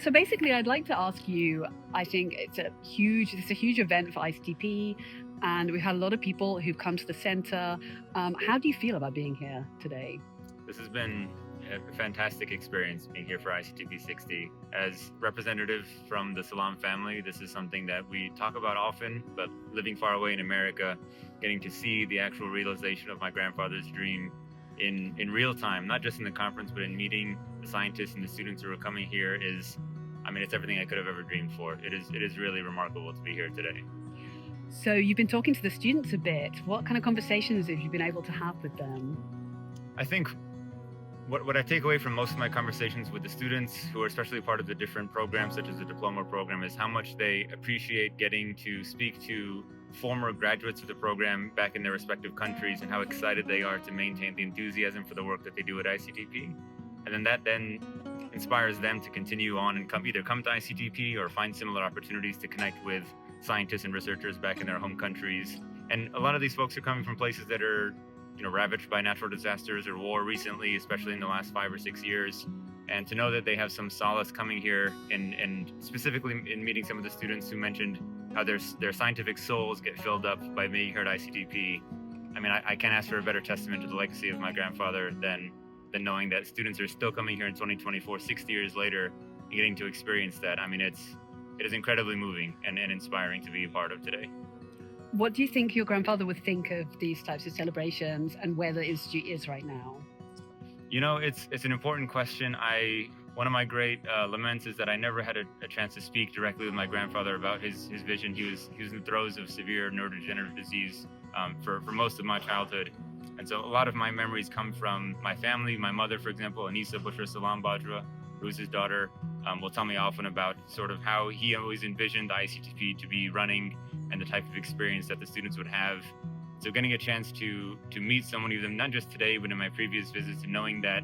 So basically, I'd like to ask you, I think it's a huge event for ICTP, and we've had a lot of people who've come to the center. How do you feel about being here today? This has been a fantastic experience being here for ICTP60. As representative from the Salam family, this is something that we talk about often, but living far away in America, getting to see the actual realization of my grandfather's dream in real time, not just in the conference, but in meeting the scientists and the students who are coming here it's everything I could have ever dreamed for. It is really remarkable to be here today. So you've been talking to the students a bit. What kind of conversations have you been able to have with them? I think what I take away from most of my conversations with the students who are especially part of the different programs, such as the diploma program, is how much they appreciate getting to speak to former graduates of the program back in their respective countries and how excited they are to maintain the enthusiasm for the work that they do at ICTP. And then that inspires them to continue on and either come to ICTP or find similar opportunities to connect with scientists and researchers back in their home countries. And a lot of these folks are coming from places that are ravaged by natural disasters or war recently, especially in the last 5 or 6 years. And to know that they have some solace coming here and specifically in meeting some of the students who mentioned how their scientific souls get filled up by being here at ICTP. I can't ask for a better testament to the legacy of my grandfather than knowing that students are still coming here in 2024, 60 years later, and getting to experience that. It is incredibly moving and inspiring to be a part of today. What do you think your grandfather would think of these types of celebrations and where the Institute is right now? It's an important question. One of my great laments is that I never had a chance to speak directly with my grandfather about his vision. He was in the throes of severe neurodegenerative disease for most of my childhood. And so a lot of my memories come from my family. My mother, for example, Abdus Salam Bajwa, who's his daughter, will tell me often about sort of how he always envisioned ICTP to be running and the type of experience that the students would have. So getting a chance to meet so many of them, not just today, but in my previous visits, and knowing that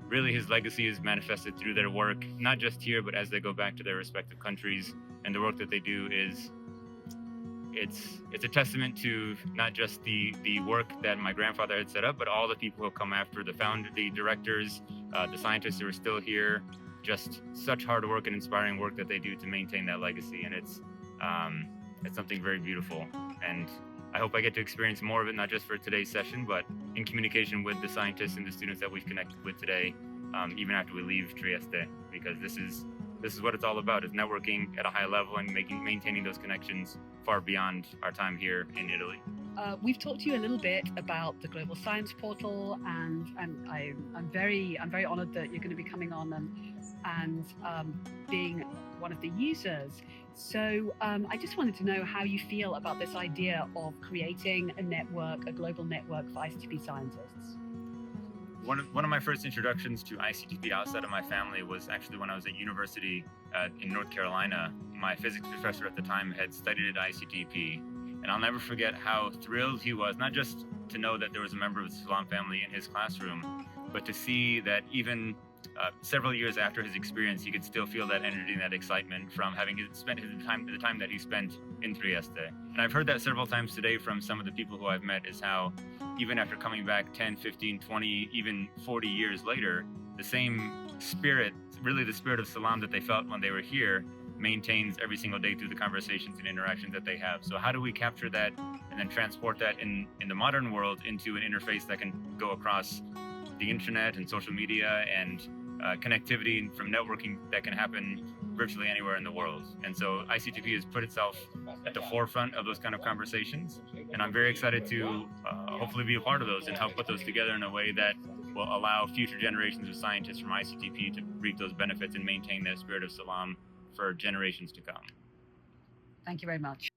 really his legacy is manifested through their work, not just here, but as they go back to their respective countries, and the work that they do it's a testament to not just the work that my grandfather had set up, but all the people who come after, the directors, the scientists who are still here. Just such hard work and inspiring work that they do to maintain that legacy, and it's something very beautiful. And I hope I get to experience more of it, not just for today's session, but in communication with the scientists and the students that we've connected with today, even after we leave Trieste, because this is what it's all about, is networking at a high level and maintaining those connections far beyond our time here in Italy. We've talked to you a little bit about the Global Science Portal, and I'm very honored that you're going to be coming on and being one of the users. So I just wanted to know how you feel about this idea of creating a global network for ICTP scientists. One of my first introductions to ICTP outside of my family was actually when I was at university in North Carolina. My physics professor at the time had studied at ICTP, and I'll never forget how thrilled he was, not just to know that there was a member of the Salam family in his classroom, but to see that even several years after his experience, he could still feel that energy and that excitement from having spent the time that he spent in Trieste. And I've heard that several times today from some of the people who I've met, is how even after coming back 10, 15, 20, even 40 years later, the same spirit, really the spirit of Salam that they felt when they were here, maintains every single day through the conversations and interactions that they have. So how do we capture that and then transport that in the modern world into an interface that can go across the internet and social media and connectivity from networking that can happen virtually anywhere in the world? And so ICTP has put itself at the forefront of those kind of conversations, and I'm very excited to hopefully be a part of those and help put those together in a way that will allow future generations of scientists from ICTP to reap those benefits and maintain that spirit of Salam for generations to come. Thank you very much.